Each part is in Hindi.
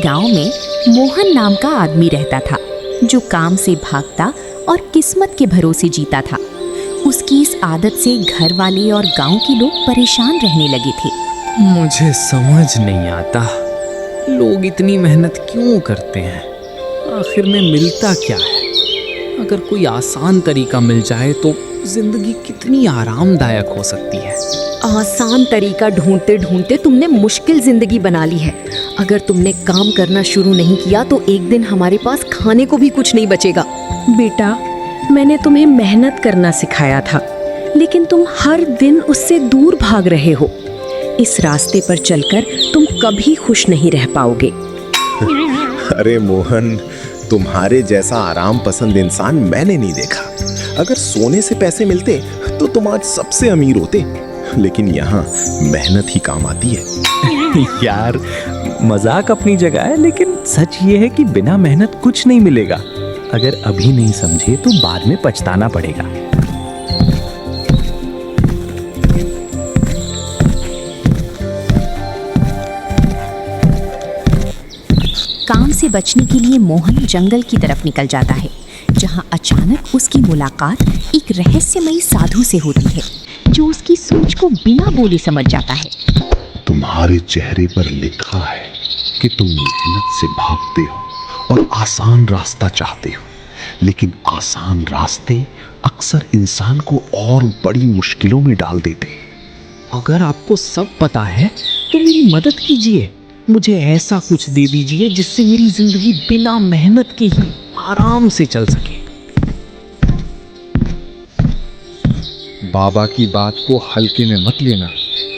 गांव में मोहन नाम का आदमी रहता था जो काम से भागता और किस्मत के भरोसे जीता था। उसकी इस आदत से घर वाले और गांव के लोग परेशान रहने लगे थे। मुझे समझ नहीं आता लोग इतनी मेहनत क्यों करते हैं, आखिर में मिलता क्या है। अगर कोई आसान तरीका मिल जाए तो जिंदगी कितनी आरामदायक हो सकती है। आसान तरीका ढूंढते ढूंढते तुमने मुश्किल जिंदगी बना ली है। अगर तुमने काम करना शुरू नहीं किया तो एक दिन हमारे पास खाने को भी कुछ नहीं बचेगा। बेटा, मैंने तुम्हें मेहनत करना सिखाया था, लेकिन तुम हर दिन उससे दूर भाग रहे हो। इस रास्ते पर चलकर तुम कभी खुश नहीं रह पाओगे। अरे मोहन, तुम्हारे जैसा आराम पसंद इंसान मैंने नहीं देखा। अगर सोने से पैसे मिलते तो तुम आज सबसे अमीर होते, लेकिन यहाँ मेहनत ही काम आती है। यार, मजाक अपनी जगह है, लेकिन सच ये है कि बिना मेहनत कुछ नहीं मिलेगा। अगर अभी नहीं समझे तो बाद में पछताना पड़ेगा। काम से बचने के लिए मोहन जंगल की तरफ निकल जाता है, जहां अचानक उसकी मुलाकात एक रहस्यमयी साधु से होती है जो उसकी सोच को बिना बोले समझ जाता है। तुम्हारे चेहरे पर लिखा है कि तुम मेहनत से भागते हो और आसान रास्ता चाहते हो, लेकिन आसान रास्ते अक्सर इंसान को और बड़ी मुश्किलों में डाल देते हैं। अगर आपको सब पता है तो मेरी मदद कीजिए। मुझे ऐसा कुछ दे दीजिए जिससे मेरी जिंदगी बिना मेहनत के ही आराम से चल सके। बाबा की बात को हल्के में मत लेना।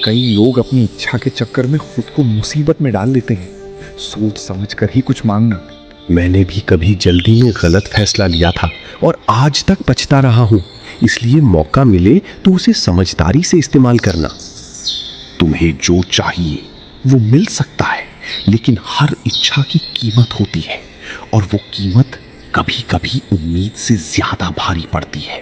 कई लोग अपनी इच्छा के चक्कर में खुद को मुसीबत में डाल देते हैं। सोच समझ कर ही कुछ मांगना। मैंने भी कभी जल्दी में गलत फैसला लिया था और आज तक पछता रहा हूं। इसलिए मौका मिले तो उसे समझदारी से इस्तेमाल करना। तुम्हें जो चाहिए वो मिल सकता है, लेकिन हर इच्छा की कीमत होती है, और वो कीमत कभी कभी उम्मीद से ज्यादा भारी पड़ती है।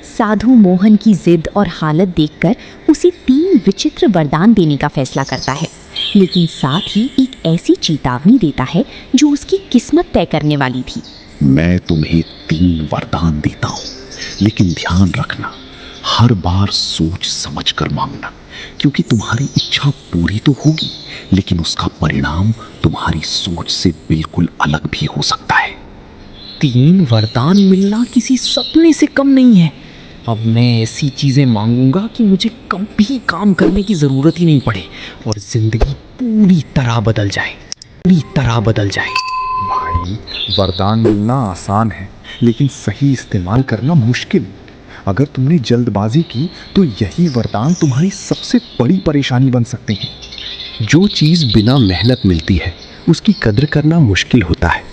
साधु मोहन की जिद और हालत देखकर उसे 3 विचित्र वरदान देने का फैसला करता है, लेकिन साथ ही एक ऐसी चेतावनी देता है जो उसकी किस्मत तय करने वाली थी। मैं तुम्हें 3 वरदान देता हूं, लेकिन ध्यान रखना, हर बार सोच समझ कर मांगना, क्योंकि तुम्हारी इच्छा पूरी तो होगी, लेकिन उसका परिणाम तुम्हारी सोच से बिल्कुल अलग भी हो सकता है। 3 वरदान मिलना किसी सपने से कम नहीं है। अब मैं ऐसी चीजें मांगूंगा कि मुझे कभी काम करने की जरूरत ही नहीं पड़े और जिंदगी पूरी तरह बदल जाए। भाई, वरदान मिलना आसान है, लेकिन सही इस्तेमाल करना मुश्किल। अगर तुमने जल्दबाजी की तो यही वरदान तुम्हारी सबसे बड़ी परेशानी बन सकते हैं। जो चीज़ बिना मेहनत मिलती है उसकी कद्र करना मुश्किल होता है,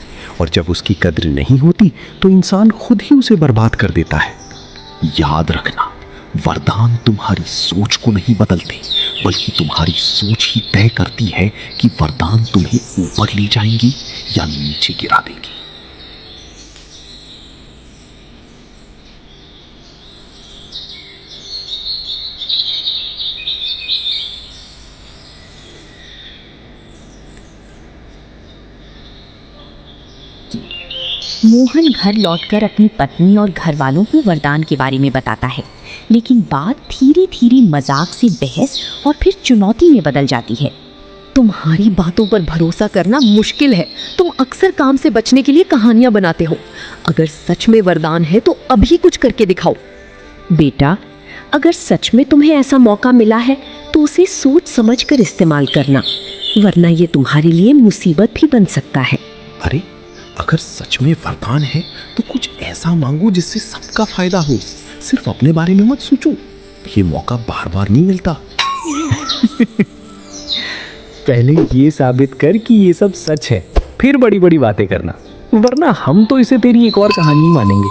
और जब उसकी कद्र नहीं होती तो इंसान खुद ही उसे बर्बाद कर देता है। याद रखना, वरदान तुम्हारी सोच को नहीं बदलते, बल्कि तुम्हारी सोच ही तय करती है कि वरदान तुम्हें ऊपर ले जाएंगी या नीचे गिरा देंगी। मोहन घर लौटकर अपनी पत्नी और घर वालों को वरदान के बारे में बताता है, लेकिन बात धीरे धीरे मजाक से बहस और फिर चुनौती में बदल जाती है। तुम्हारी बातों पर भरोसा करना मुश्किल है। तुम अक्सर काम से बचने के लिए कहानियां बनाते हो। अगर सच में वरदान है तो अभी कुछ करके दिखाओ। बेटा, अगर सच में तुम्हें ऐसा मौका मिला है तो उसे सोच समझ कर इस्तेमाल करना, वरना ये तुम्हारे लिए मुसीबत भी बन सकता है। अरे, अगर सच में वरदान है तो कुछ ऐसा मांगो जिससे सबका फायदा हो। सिर्फ अपने बारे में मत सोचो, ये मौका बार बार नहीं मिलता। पहले ये साबित कर कि ये सब सच है, फिर बड़ी बड़ी बातें करना, वरना हम तो इसे तेरी एक और कहानी मानेंगे।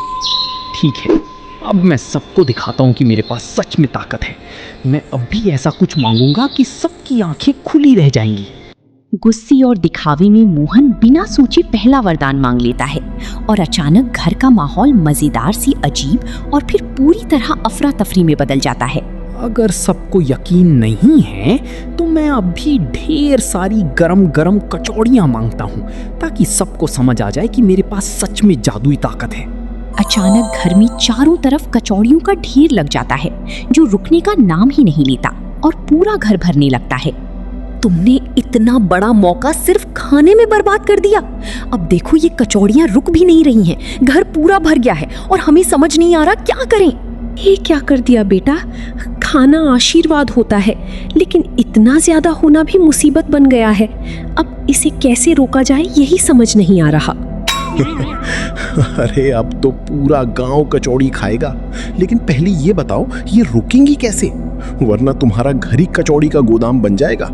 ठीक है, अब मैं सबको दिखाता हूँ कि मेरे पास सच में ताकत है। मैं अब भी ऐसा कुछ मांगूंगा कि सबकी आंखें खुली रह जाएंगी। गुस्से और दिखावे में मोहन बिना सोचे पहला वरदान मांग लेता है और अचानक घर का माहौल मजेदार सी अजीब और फिर पूरी तरह अफरा तफरी में बदल जाता है। अगर सबको यकीन नहीं है तो मैं अभी ढेर सारी गरम गरम कचौड़ियाँ मांगता हूँ, ताकि सबको समझ आ जाए कि मेरे पास सच में जादुई ताकत है। अचानक घर में चारों तरफ कचौड़ियों का ढेर लग जाता है, जो रुकने का नाम ही नहीं लेता और पूरा घर भरने लगता है। तुमने इतना बड़ा मौका सिर्फ खाने में बर्बाद कर दिया। अब देखो ये कचौड़ियाँ रुक भी नहीं रही हैं, घर पूरा भर गया है और हमें समझ नहीं आ रहा क्या करें। ये क्या कर दिया बेटा? खाना आशीर्वाद होता है, लेकिन इतना ज्यादा होना भी मुसीबत बन गया है। अब इसे कैसे रोका जाए यही समझ नहीं आ रहा। अरे अब तो पूरा गांव कचौड़ी खाएगा, लेकिन पहले ये बताओ ये रुकेंगी कैसे, वरना तुम्हारा घर ही कचौड़ी का गोदाम बन जाएगा।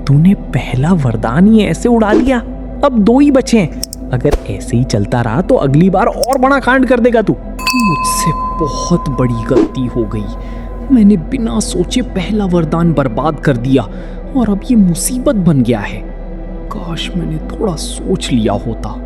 तूने पहला वरदान ही ऐसे उड़ा दिया, अब 2 ही बचे हैं। अगर ऐसे ही चलता रहा तो अगली बार और बड़ा कांड कर देगा तू। मुझसे बहुत बड़ी गलती हो गई, मैंने बिना सोचे पहला वरदान बर्बाद कर दिया और अब ये मुसीबत बन गया है। काश मैंने थोड़ा सोच लिया होता।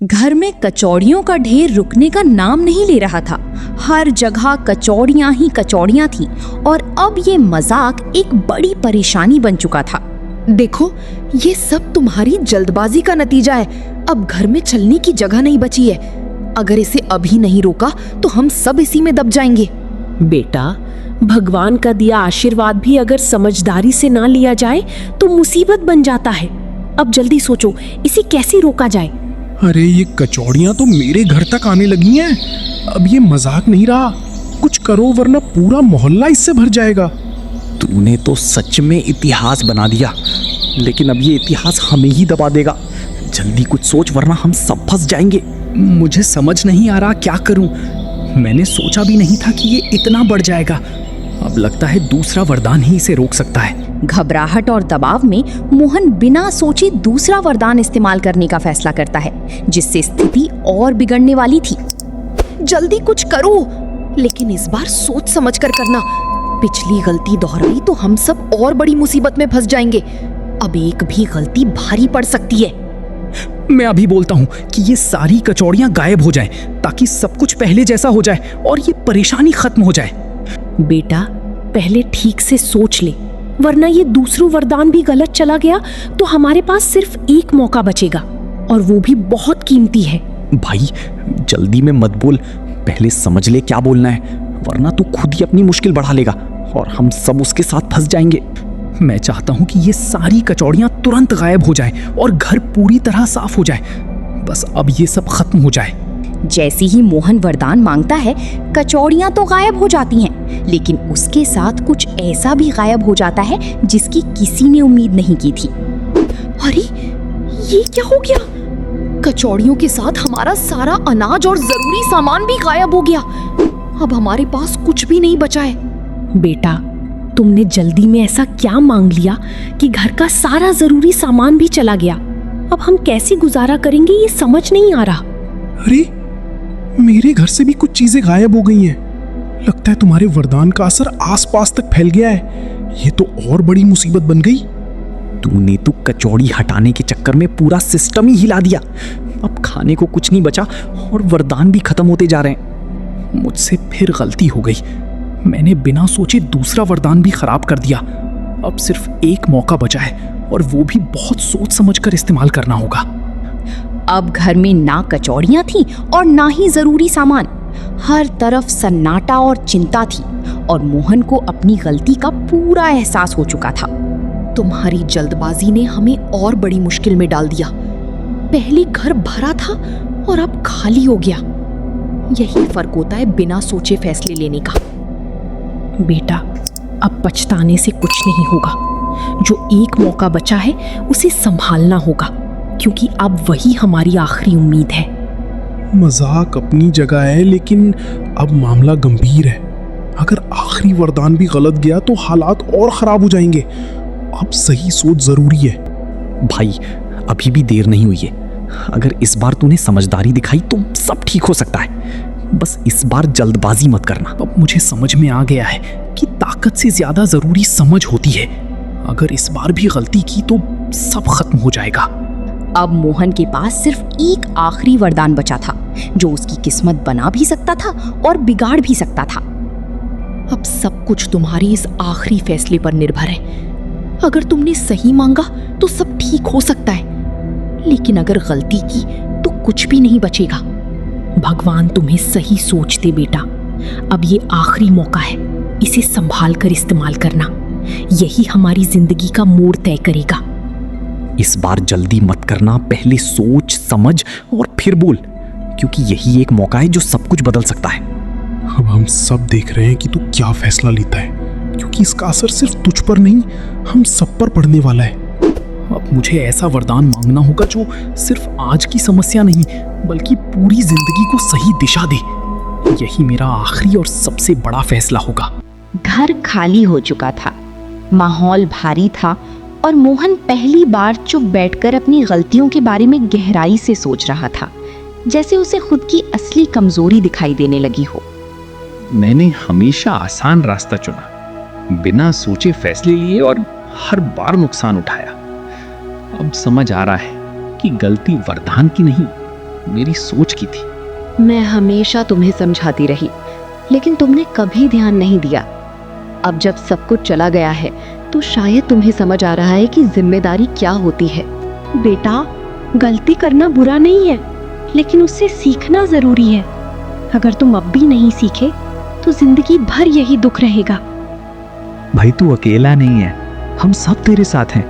घर में कचौड़ियों का ढेर रुकने का नाम नहीं ले रहा था। हर जगह कचौड़ियाँ ही कचौड़ियाँ थीं और अब ये मजाक एक बड़ी परेशानी बन चुका था। देखो ये सब तुम्हारी जल्दबाजी का नतीजा है। अब घर में चलने की जगह नहीं बची है। अगर इसे अभी नहीं रोका तो हम सब इसी में दब जाएंगे। बेटा, भगवान का दिया आशीर्वाद भी अगर समझदारी से ना लिया जाए तो मुसीबत बन जाता है। अब जल्दी सोचो इसे कैसे रोका जाए। अरे ये कचौड़ियाँ तो मेरे घर तक आने लगी हैं। अब ये मजाक नहीं रहा, कुछ करो वरना पूरा मोहल्ला इससे भर जाएगा। तूने तो सच में इतिहास बना दिया, लेकिन अब ये इतिहास हमें ही दबा देगा। जल्दी कुछ सोच वरना हम सब फंस जाएंगे। मुझे समझ नहीं आ रहा क्या करूं। मैंने सोचा भी नहीं था कि ये इतना बढ़ जाएगा। अब लगता है दूसरा वरदान ही इसे रोक सकता है। घबराहट और दबाव में मोहन बिना सोचे दूसरा वरदान इस्तेमाल करने का फैसला करता है, जिससे स्थिति और बिगड़ने वाली थी। जल्दी कुछ करो, लेकिन इस बार सोच समझ कर करना। पिछली गलती दोहराई तो हम सब और बड़ी मुसीबत में फंस जाएंगे। अब एक भी गलती भारी पड़ सकती है। मैं अभी बोलता हूँ कि ये सारी कचौड़ियाँ गायब हो जाएं, ताकि सब कुछ पहले जैसा हो जाए और ये परेशानी खत्म हो जाए। बेटा, पहले ठीक से सोच ले, वरना ये दूसरा वरदान भी गलत चला गया तो हमारे पास सिर्फ एक मौका बचेगा और वो भी बहुत कीमती है। भाई जल्दी में मत बोल, पहले समझ ले क्या बोलना है, वरना तू खुद ही अपनी मुश्किल बढ़ा लेगा और हम सब उसके साथ फंस जाएंगे। मैं चाहता हूँ कि ये सारी कचौड़ियाँ तुरंत गायब हो जाएं और घर पूरी तरह साफ हो जाए। बस अब ये सब खत्म हो जाए। जैसे ही मोहन वरदान मांगता है, कचौड़ियाँ तो गायब हो जाती हैं, लेकिन उसके साथ कुछ ऐसा भी गायब हो जाता है जिसकी किसी ने उम्मीद नहीं की थी। अरे ये क्या हो गया? कचौड़ियों के साथ हमारा सारा अनाज और जरूरी सामान भी गायब हो गया। अब हमारे पास कुछ भी नहीं बचा है। बेटा, तुमने जल्दी में ऐसा क्या मांग लिया कि घर का सारा जरूरी सामान भी चला गया। अब हम कैसे गुजारा करेंगे ये समझ नहीं आ रहा। अरे मेरे घर से भी कुछ चीजें गायब हो गई हैं। लगता है तुम्हारे वरदान का असर आसपास तक फैल गया है। ये तो और बड़ी मुसीबत बन गई। तूने तो कचौड़ी हटाने के चक्कर में पूरा सिस्टम ही हिला दिया। अब खाने को कुछ नहीं बचा और वरदान भी खत्म होते जा रहे हैं। मुझसे फिर गलती हो गई, मैंने बिना सोचे दूसरा वरदान भी खराब कर दिया। अब सिर्फ एक मौका बचा है और वो भी बहुत सोच समझकर इस्तेमाल करना होगा। अब घर में ना कचौड़ियाँ थीं और ना ही जरूरी सामान। हर तरफ सन्नाटा और चिंता थी और मोहन को अपनी गलती का पूरा एहसास हो चुका था। तुम्हारी जल्दबाजी ने हमें और बड़ी मुश्किल में डाल दिया। पहले घर भरा था और अब खाली हो गया। यही फर्क होता है बिना सोचे फैसले लेने का। बेटा, अब पछताने से कुछ नहीं होगा। जो एक मौका बचा है उसे संभालना होगा, क्योंकि अब वही हमारी आखिरी उम्मीद है। मजाक अपनी जगह है, लेकिन अब मामला गंभीर है। अगर आखिरी वरदान भी गलत गया तो हालात और खराब हो जाएंगे। अब सही सोच जरूरी है। भाई अभी भी देर नहीं हुई है। अगर इस बार तूने समझदारी दिखाई तो सब ठीक हो सकता है। बस इस बार जल्दबाजी मत करना। अब मुझे समझ में आ गया है कि ताकत से ज्यादा जरूरी समझ होती है। अगर इस बार भी गलती की तो सब खत्म हो जाएगा। अब मोहन के पास सिर्फ एक आखिरी वरदान बचा था, जो उसकी किस्मत बना भी सकता था और बिगाड़ भी सकता था। अब सब कुछ तुम्हारी इस आखिरी फैसले पर निर्भर है। अगर तुमने सही मांगा तो सब ठीक हो सकता है, लेकिन अगर गलती की तो कुछ भी नहीं बचेगा। भगवान तुम्हें सही सोच दे बेटा। अब ये आखिरी मौका है, इसे संभाल कर इस्तेमाल करना। यही हमारी जिंदगी का मोड़ तय करेगा। इस बार जल्दी मत करना, पहले सोच समझ और फिर बोल, क्योंकि यही एक मौका है जो सब कुछ बदल सकता है। अब हम सब देख रहे हैं कि तू क्या फैसला लेता है, क्योंकि इसका असर सिर्फ तुझ पर नहीं, हम सब पर पड़ने वाला है। अब मुझे ऐसा वरदान मांगना होगा जो सिर्फ आज की समस्या नहीं, बल्कि पूरी जिंदगी को सही दिशा दे। यही मेरा आखिरी और सबसे बड़ा फैसला होगा। घर खाली हो चुका था, माहौल भारी था और मोहन पहली बार चुप बैठकर अपनी गलतियों के बारे में गहराई से सोच रहा था, जैसे उसे खुद की असली कमजोरी दिखाई देने लगी हो। मैंने हमेशा आसान रास्ता चुना, बिना सोचे फैसले लिए और हर बार नुकसान उठाया। अब समझ आ रहा है कि गलती वरदान की नहीं, मेरी सोच की थी। मैं हमेशा तुम्हें समझाती रही, लेकिन तुमने कभी ध्यान नहीं दिया। अब जब सब कुछ चला गया है तो शायद तुम्हें समझ आ रहा है कि जिम्मेदारी क्या होती है। बेटा, गलती करना बुरा नहीं है, लेकिन उससे सीखना जरूरी है। अगर तुम अब भी नहीं सीखे तो जिंदगी भर यही दुख रहेगा। भाई तू अकेला नहीं है, हम सब तेरे साथ हैं,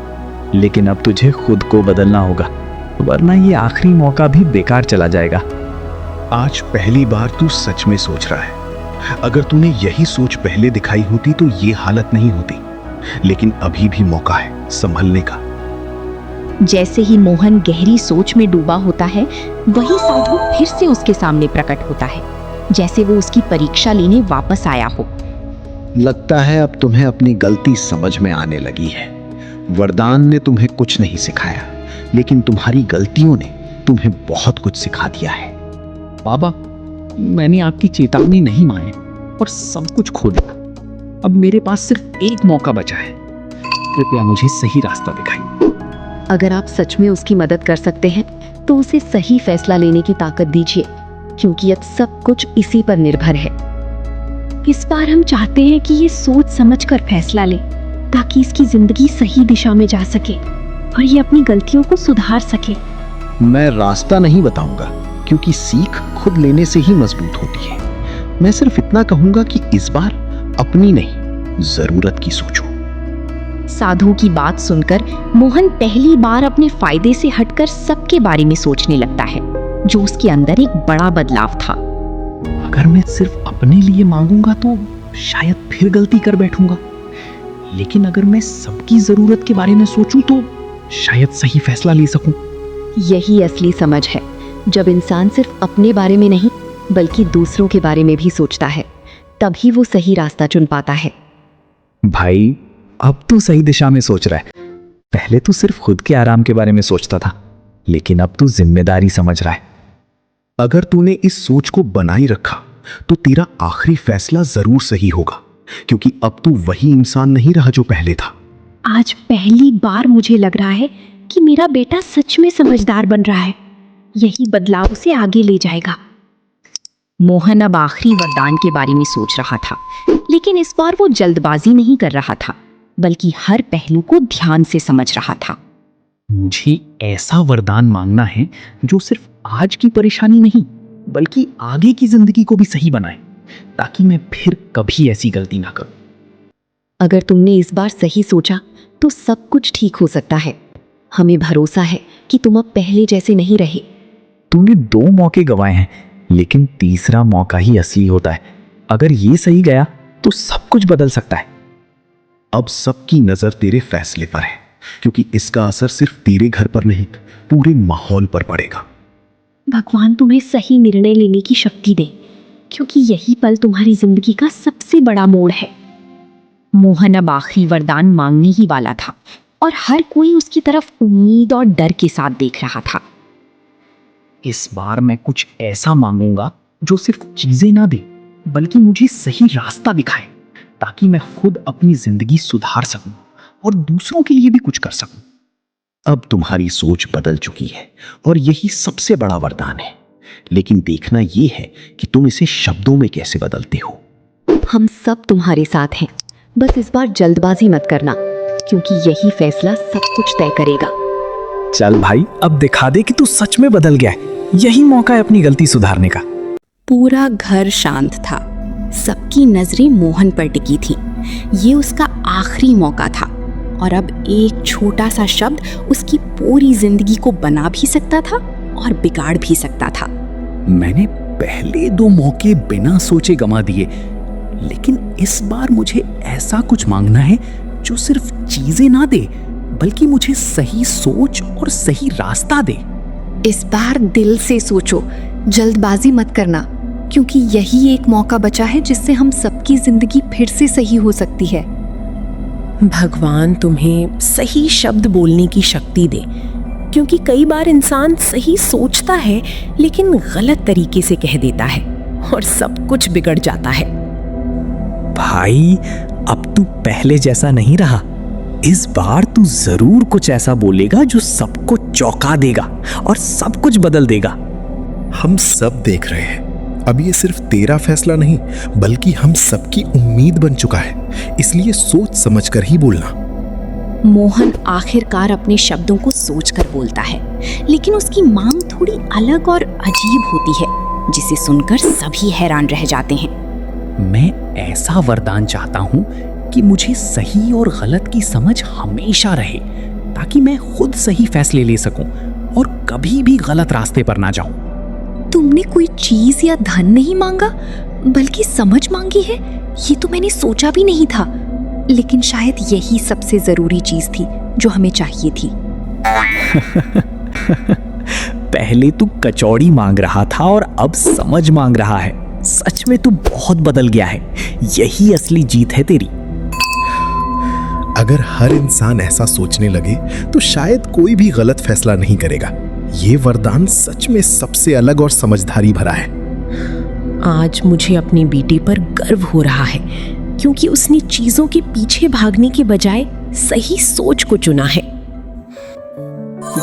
लेकिन अब तुझे खुद को बदलना होगा, वरना ये आखिरी मौका भी बेकार चला जाएगा। आज पहली बार तू सच में सोच रहा है। अगर तूने यही सोच पहले दिखाई होती तो ये हालत नहीं होती, लेकिन अभी भी मौका है संभलने का। जैसे ही मोहन गहरी सोच में डूबा होता है, वही साधु फिर से उसके सामने प्रकट होता है, जैसे वो उसकी परीक्षा लेने वापस आया हो। लगता है अब तुम्हें अपनी गलती समझ में आने लगी है। वरदान ने तुम्हें कुछ नहीं सिखाया, लेकिन तुम्हारी गलतियों ने तुम्हें बहुत कुछ सिखा दिया है। बाबा, मैंने आपकी चेतावनी नहीं मानी और सब कुछ खो दिया। अब मेरे पास सिर्फ एक मौका बचा है, कृपया मुझे सही रास्ता दिखाइए। अगर आप सच में उसकी मदद कर सकते हैं तो उसे सही फैसला लेने की ताकत दीजिए, क्योंकि अब सब कुछ इसी पर निर्भर है। इस बार हम चाहते हैं कि ये सोच समझ कर फैसला ले, ताकि इसकी जिंदगी सही दिशा में जा सके और ये अपनी गलतियों को सुधार सके। मैं रास्ता नहीं बताऊंगा, क्योंकि सीख खुद लेने से ही मजबूत होती है। मैं सिर्फ इतना कहूंगा कि इस बार अपनी नहीं, जरूरत की सोचो। साधु की बात सुनकर मोहन पहली बार अपने फायदे से हटकर सबके बारे में सोचने लगता है, जो उसके अंदर एक बड़ा बदलाव था। अगर मैं सिर्फ अपने लिए मांगूंगा तो शायद फिर गलती कर बैठूंगा, लेकिन अगर मैं सबकी जरूरत के बारे में सोचूं तो शायद सही फैसला ले सकूं। यही असली समझ है, जब इंसान सिर्फ अपने बारे में नहीं बल्कि दूसरों के बारे में भी सोचता है, तभी वो सही रास्ता चुन पाता है। भाई, अब तू सही दिशा में सोच रहा है। पहले तू सिर्फ खुद के आराम के बारे में सोचता था, लेकिन अब तू जिम्मेदारी समझ रहा है। अगर तूने इस सोच को बनाए रखा तो तेरा आखिरी फैसला जरूर सही होगा, क्योंकि अब तू वही इंसान नहीं रहा जो पहले था। आज पहली बार मुझे लग रहा है कि मेरा बेटा सच में समझदार बन रहा है। यही बदलाव उसे आगे ले जाएगा। मोहन अब आखिरी वरदान के बारे में सोच रहा था, लेकिन इस बार वो जल्दबाजी नहीं कर रहा था, बल्कि हर पहलू को ध्यान से समझ रहा था। मुझे ऐसा वरदान मांगना है जो सिर्फ आज की परेशानी नहीं, बल्कि आगे की जिंदगी को भी सही बनाए, ताकि मैं फिर कभी ऐसी गलती ना करूं। अगर तुमने इस बार सही सोचा तो सब कुछ ठीक हो सकता है। हमें भरोसा है कि तुम अब पहले जैसे नहीं रहे। तूने 2 मौके गंवाए हैं, लेकिन तीसरा मौका ही असली होता है। अगर ये सही गया तो सब कुछ बदल सकता है। अब सबकी नजर तेरे फैसले पर है, क्योंकि इसका असर सिर्फ तेरे घर पर नहीं, पूरे माहौल पर पड़ेगा। भगवान तुम्हें सही निर्णय लेने की शक्ति दे, क्योंकि यही पल तुम्हारी जिंदगी का सबसे बड़ा मोड़ है। मोहन अब आखिरी वरदान मांगने ही वाला था और हर कोई उसकी तरफ उम्मीद और डर के साथ देख रहा था। इस बार मैं कुछ ऐसा मांगूंगा जो सिर्फ चीजें ना दे, बल्कि मुझे सही रास्ता दिखाए, ताकि मैं खुद अपनी जिंदगी सुधार सकूं और दूसरों के लिए भी कुछ कर सकूं। अब तुम्हारी सोच बदल चुकी है और यही सबसे बड़ा वरदान है, लेकिन देखना यह है कि तुम इसे शब्दों में कैसे बदलते हो। हम सब तुम्हारे साथ हैं। बस इस बार जल्दबाजी मत करना, क्योंकि यही फैसला सब कुछ तय करेगा। चल भाई, अब दिखा दे कि तू सच में बदल गया है। यही मौका है अपनी गलती सुधारने का। पूरा घर शांत था। सबकी नजरें मोहन पर टिकी थी। ये उसका आखिरी मौका था और अब एक छोटा सा शब्द उसकी पूरी जिंदगी को बना भी सकता था और बिगाड़ भी सकता था। मैंने पहले 2 मौके बिना सोचे गंवा दिए, लेकिन इस बार मुझे ऐसा कुछ मांगना है जो सिर्फ चीजें ना दे, बल्कि मुझे सही सोच और सही रास्ता दे। इस बार दिल से सोचो, जल्दबाजी मत करना, क्योंकि यही एक मौका बचा है जिससे हम सबकी जिंदगी फिर से सही हो सकती है। भगवान तुम्हें सही शब्द बोलने की शक्ति दे, क्योंकि कई बार इंसान सही सोचता है लेकिन गलत तरीके से कह देता है और सब कुछ बिगड़ जाता है। भाई, अब तू पहले जैसा नहीं रहा। इस बार तू जरूर कुछ ऐसा बोलेगा जो सबको चौंका देगा और सब कुछ बदल देगा। हम सब देख रहे हैं। अब ये सिर्फ तेरा फैसला नहीं, बल्कि हम सबकी उम्मीद बन चुका है। इसलिए सोच समझकर ही बोलना। मोहन आखिरकार अपने शब्दों को सोचकर बोलता है, लेकिन उसकी मांग थोड़ी अलग और अजीब होती है, जिसे सुनकर सभी हैरान रह जाते हैं। मैं ऐसा वरदान चाहता हूँ कि मुझे सही और गलत की समझ हमेशा रहे, ताकि मैं खुद सही फैसले ले सकूं और कभी भी गलत रास्ते पर ना जाऊं। तुमने कोई चीज या धन नहीं मांगा, बल्कि समझ मांगी है। ये तो मैंने सोचा भी नहीं था, लेकिन शायद यही सबसे जरूरी चीज थी जो हमें चाहिए थी। पहले तू कचौड़ी मांग रहा था और अब समझ मांग रहा है। सच में तू बहुत बदल गया है। यही असली जीत है तेरी। अगर हर इंसान ऐसा सोचने लगे तो शायद कोई भी गलत फैसला नहीं करेगा। ये वरदान सच में सबसे अलग और समझदारी भरा है। आज मुझे अपनी बेटी पर गर्व हो रहा है, क्योंकि उसने चीजों के पीछे भागने के बजाय सही सोच को चुना है।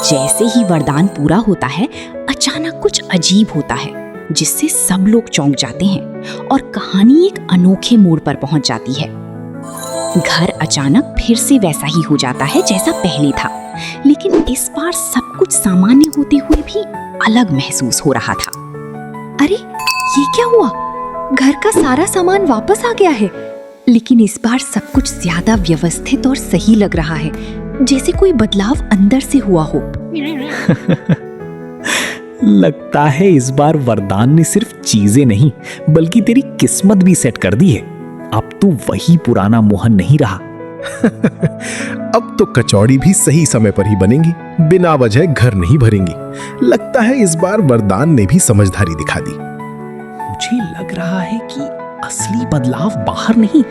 जैसे ही वरदान पूरा होता है, अचानक कुछ अजीब होता है, जिससे सब लोग चौंक जाते हैं और कहानी एक अनोखे मोड़ पर पहुंच जाती है। घर अचानक फिर से वैसा ही हो जाता है जैसा पहले था, लेकिन इस बार सब कुछ सामान्य होते हुए भी अलग महसूस हो रहा था। अरे, ये क्या हुआ? घर का सारा सामान वापस आ गया है, लेकिन इस बार सब कुछ ज्यादा व्यवस्थित और सही लग रहा है, जैसे कोई बदलाव अंदर से हुआ हो। लगता है इस बार वरदान ने सिर्फ चीजें नहीं, बल्कि तेरी किस्मत भी सेट कर दी है। अब तू वही पुराना मोहन नहीं रहा। अब तो कचौड़ी भी सही समय पर ही बनेंगी, बिना वजह घर नहीं भरेंगी। लगता है इस बार वरदान ने भी समझदारी दिखा दी। मुझे लग रहा है कि असली बदलाव बाहर नहीं,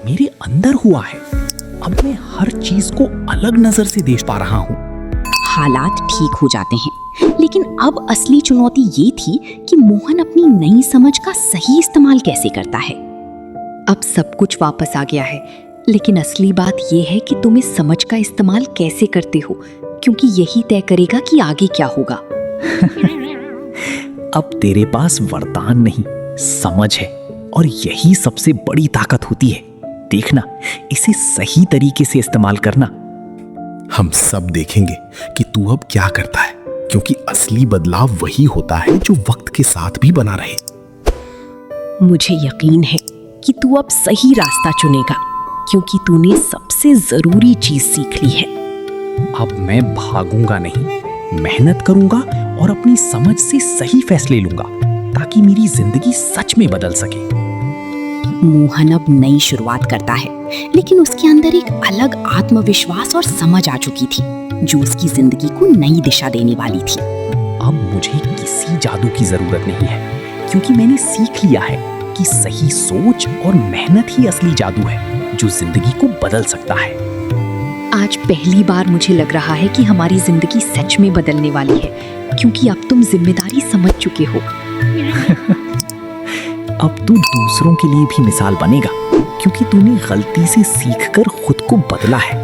मेरे अंदर हुआ है। अब मैं हर चीज को अलग नजर से देख पा रहा हूँ। हालात ठीक हो जाते हैं, लेकिन अब असली चुनौती ये थी कि मोहन अपनी नई समझ का सही इस्तेमाल कैसे करता है। अब सब कुछ वापस आ गया है, लेकिन असली बात यह है कि तुम इस समझ का इस्तेमाल कैसे करते हो, क्योंकि यही तय करेगा कि आगे क्या होगा। अब तेरे पास वरदान नहीं, समझ है, और यही सबसे बड़ी ताकत होती है। देखना, इसे सही तरीके से इस्तेमाल करना। हम सब देखेंगे कि तू अब क्या करता है, क्योंकि असली बदलाव वही होता है जो वक्त के साथ भी बना रहे। मुझे यकीन है कि तू अब सही रास्ता चुनेगा, क्योंकि तूने सबसे जरूरी चीज सीख ली है। अब मैं भागूंगा नहीं, मेहनत करूंगा और अपनी समझ से सही फैसले लूंगा, ताकि मेरी जिंदगी सच में बदल सके। मोहन अब नई शुरुआत करता है, लेकिन उसके अंदर एक अलग आत्मविश्वास और समझ आ चुकी थी, जो उसकी जिंदगी को नई दिशा देने वाली थी। अब मुझे किसी जादू की जरूरत नहीं है, क्योंकि मैंने सीख लिया है कि सही सोच और मेहनत ही असली जादू है, जो जिंदगी को बदल सकता है। आज पहली बार मुझे लग रहा है कि हमारी जिंदगी सच में बदलने वाली है, क्योंकि अब तुम जिम्मेदारी समझ चुके हो। अब तू दूसरों के लिए भी मिसाल बनेगा, क्योंकि तूने गलती से सीखकर खुद को बदला है।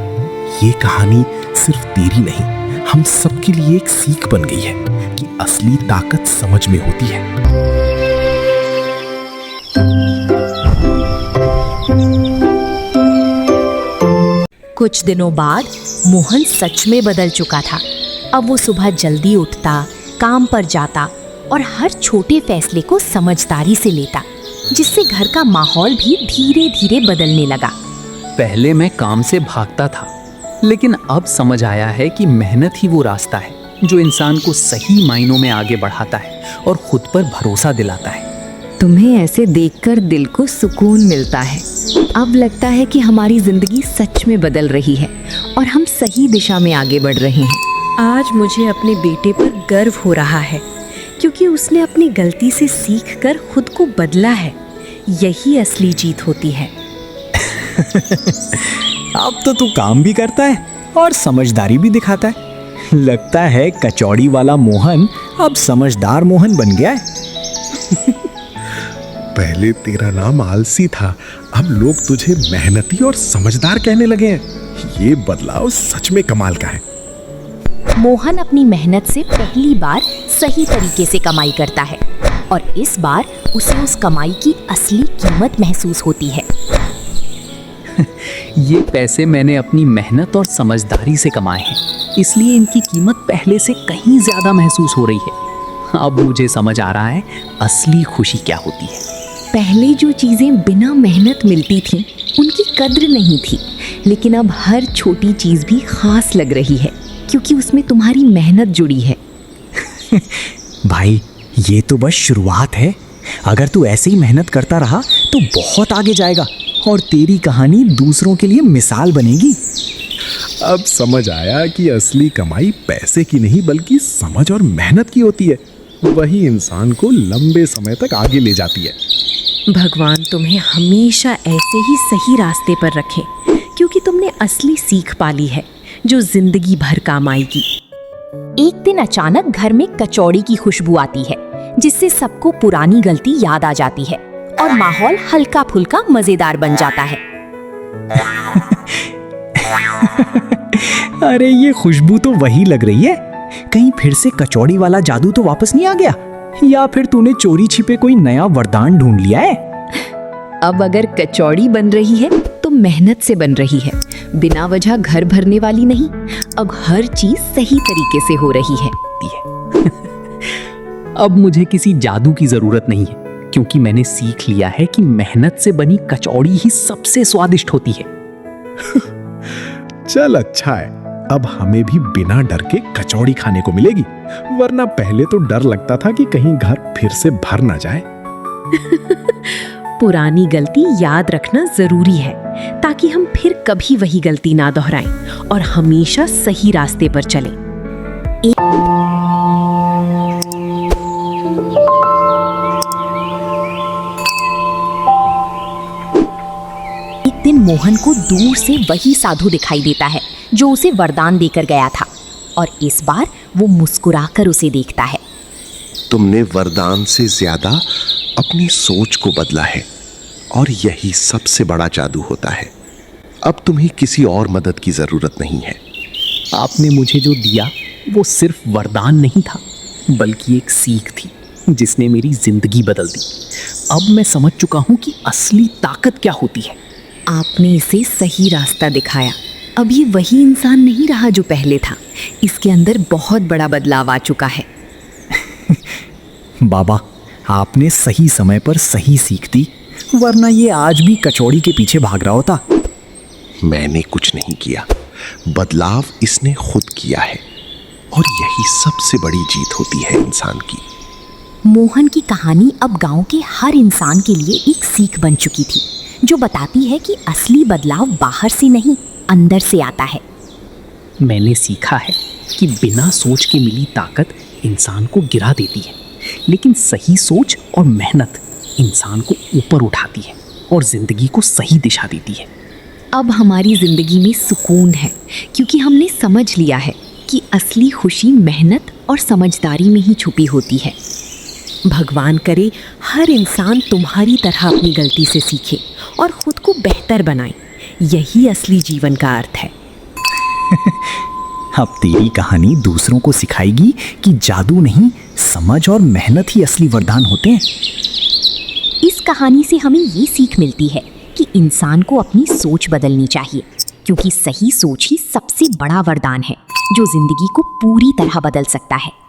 ये कहानी सिर्फ तेरी नहीं, हम सबके लिए एक सीख बन गई है कि असली ताकत समझ में होती है। कुछ दिनों बाद मोहन सच में बदल चुका था। अब वो सुबह जल्दी उठता, काम पर जाता और हर छोटे फैसले को समझदारी से लेता, जिससे घर का माहौल भी धीरे धीरे बदलने लगा। पहले मैं काम से भागता था, लेकिन अब समझ आया है कि मेहनत ही वो रास्ता है जो इंसान को सही मायनों में आगे बढ़ाता है और खुद पर भरोसा दिलाता है। तुम्हें ऐसे देखकर दिल को सुकून मिलता है। अब लगता है कि हमारी जिंदगी सच में बदल रही है और हम सही दिशा में आगे बढ़ रहे हैं। आज मुझे अपने बेटे पर गर्व हो रहा है, क्योंकि उसने अपनी गलती से सीखकर खुद को बदला है। यही असली जीत होती है। अब तो तू काम भी करता है और समझदारी भी दिखाता है। लगता है कचौड़ी वाला मोहन अब समझदार मोहन बन गया है। पहले तेरा नाम आलसी था, अब लोग तुझे मेहनती और समझदार कहने लगे हैं। ये बदलाव सच में कमाल का है। मोहन अपनी मेहनत से पहली बार सही तरीके से कमाई करता है और इस बार उसे उस कमाई की असली कीमत महसूस होती है। ये पैसे मैंने अपनी मेहनत और समझदारी से कमाए हैं, इसलिए इनकी कीमत पहले से कहीं ज्यादा महसूस हो रही है। अब मुझे समझ आ रहा है असली खुशी क्या होती है। पहले जो चीजें बिना मेहनत मिलती थीं, उनकी कद्र नहीं थी, लेकिन अब हर छोटी चीज भी खास लग रही है, क्योंकि उसमें तुम्हारी मेहनत जुड़ी है। भाई, ये तो बस शुरुआत है। अगर तू ऐसे ही मेहनत करता रहा तो बहुत आगे जाएगा और तेरी कहानी दूसरों के लिए मिसाल बनेगी। अब समझ आया कि असली कमाई पैसे की नहीं बल्कि समझ और मेहनत की होती है। वही इंसान को लंबे समय तक आगे ले जाती है। भगवान तुम्हें हमेशा ऐसे ही सही रास्ते पर रखे, क्योंकि तुमने असली सीख पाली है जो जिंदगी भर काम आएगी। एक दिन अचानक घर में कचौड़ी की खुशबू आती है, जिससे सबको पुरानी गलती याद आ जाती है और माहौल हल्का फुल्का मजेदार बन जाता है। अरे ये खुशबू तो वही लग रही है। कहीं फिर से कचौड़ी वाला जादू तो वापस नहीं आ गया, या फिर तूने चोरी छिपे कोई नया वरदान ढूंढ लिया है? अब अगर कचौड़ी बन रही है तो मेहनत से बन रही है, बिना वजह घर भरने वाली नहीं। अब हर चीज सही तरीके से हो रही है। अब मुझे किसी जादू की जरूरत नहीं है, क्योंकि मैंने सीख लिया है कि मेहनत से बनी कचौड़ी ही सबसे स्वादिष्ट होती है। चल अच्छा है, अब हमें भी बिना डर के कचौड़ी खाने को मिलेगी, वरना पहले तो डर लगता था कि कहीं घर फिर से भर ना जाए। पुरानी गलती याद रखना जरूरी है, ताकि हम फिर कभी वही गलती ना दोहराएं और हमेशा सही रास्ते पर चलें। एक दिन मोहन को दूर से वही साधु दिखाई देता है जो उसे वरदान देकर गया था, और इस बार वो मुस्कुराकर उसे देखता है। तुमने वरदान से ज्यादा अपनी सोच को बदला है, और यही सबसे बड़ा जादू होता है। अब तुम्हें किसी और मदद की जरूरत नहीं है। आपने मुझे जो दिया वो सिर्फ वरदान नहीं था, बल्कि एक सीख थी जिसने मेरी जिंदगी बदल दी। अब मैं समझ चुका हूँ कि असली ताकत क्या होती है। आपने इसे सही रास्ता दिखाया। अब ये वही इंसान नहीं रहा जो पहले था। इसके अंदर बहुत बड़ा बदलाव आ चुका है। बाबा, आपने सही समय पर सही सीख दी, वरना ये आज भी कचौड़ी के पीछे भाग रहा होता। मैंने कुछ नहीं किया, बदलाव इसने खुद किया है, और यही सबसे बड़ी जीत होती है इंसान की। मोहन की कहानी अब गांव के हर इंसान के लिए एक सीख बन चुकी थी, जो बताती है कि असली बदलाव बाहर से नहीं, अंदर से आता है। मैंने सीखा है कि बिना सोच के मिली ताकत इंसान को गिरा देती है, लेकिन सही सोच और मेहनत इंसान को ऊपर उठाती है और जिंदगी को सही दिशा देती है। अब हमारी जिंदगी में सुकून है, क्योंकि हमने समझ लिया है कि असली खुशी मेहनत और समझदारी में ही छुपी होती है। भगवान करे हर इंसान तुम्हारी तरह अपनी गलती से सीखे और खुद को बेहतर बनाए। यही असली जीवन का अर्थ है। अब तेरी कहानी दूसरों को सिखाएगी कि जादू नहीं, समझ और मेहनत ही असली वरदान होते हैं। इस कहानी से हमें ये सीख मिलती है कि इंसान को अपनी सोच बदलनी चाहिए, क्योंकि सही सोच ही सबसे बड़ा वरदान है जो जिंदगी को पूरी तरह बदल सकता है।